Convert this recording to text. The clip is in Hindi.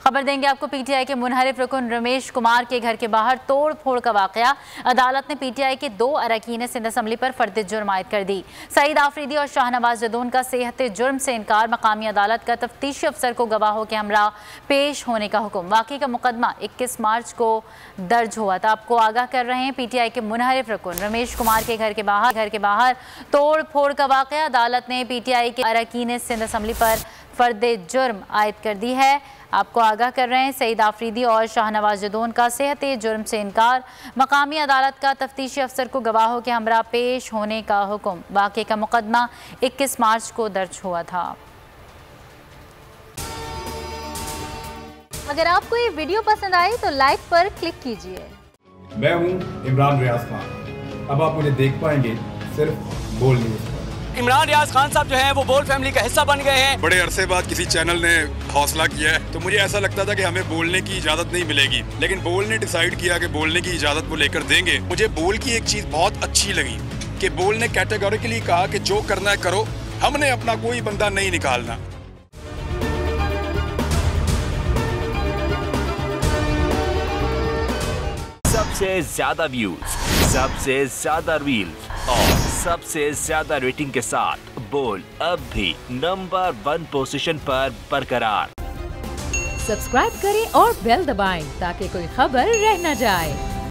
खबर देंगे आपको पीटीआई के मुनहरिफ रुकन रमेश कुमार के घर के बाहर तोड़ फोड़ का वाकया। अदालत ने पीटीआई के 2 अरकान सिंध असम्बली पर फर्द जुर्म आयद कर दी। सईद आफरीदी और शाहनवाज जदून का सेहत जुर्म से इनकार। मकामी अदालत का तफ्तीशी अफसर को गवाहों के हमरा पेश होने का हुक्म। वाकई का मुकदमा 21 मार्च को दर्ज हुआ था। आपको आगाह कर रहे हैं पीटीआई के मुनहरिफ रुकन रमेश कुमार के घर के बाहर तोड़ फोड़ का वाकया। अदालत ने पीटीआई के अरकान सिंध असम्बली पर फर्द जुर्म आयद कर दी है। आपको आगाह कर रहे हैं सईद आफरीदी और शाहनवाज जदून का सेहत जुर्म से इनकार। मकामी अदालत का तफ्तीशी अफसर को गवाहों के हमरा पेश होने का हुक्म। वाक़े का मुकदमा 21 मार्च को दर्ज हुआ था। अगर आपको ये वीडियो पसंद आई तो लाइक पर क्लिक कीजिए। मैं हूं इमरान रियाज खान। अब आप मुझे देख पाएंगे सिर्फ बोल न्यूज़ पर। इमरान रियाज खान साहब जो हैं वो बोल फैमिली का हिस्सा बन गए हैं। बड़े अरसे बाद किसी चैनल ने हौसला किया है, तो मुझे ऐसा लगता था कि हमें बोलने की इजाजत नहीं मिलेगी, लेकिन बोल ने डिसाइड किया कि बोलने की इजाजत वो लेकर देंगे। मुझे बोल की एक चीज बहुत अच्छी लगी कि बोल ने कैटेगोरिकली कहा कि जो करना है करो, हमने अपना कोई बंदा नहीं निकालना। सबसे ज्यादा व्यूज, सबसे ज्यादा रील्स और सबसे ज्यादा रेटिंग के साथ बोल अब भी नंबर 1 पोजीशन पर बरकरार। सब्सक्राइब करें और बेल दबाएं ताकि कोई खबर रह न जाए।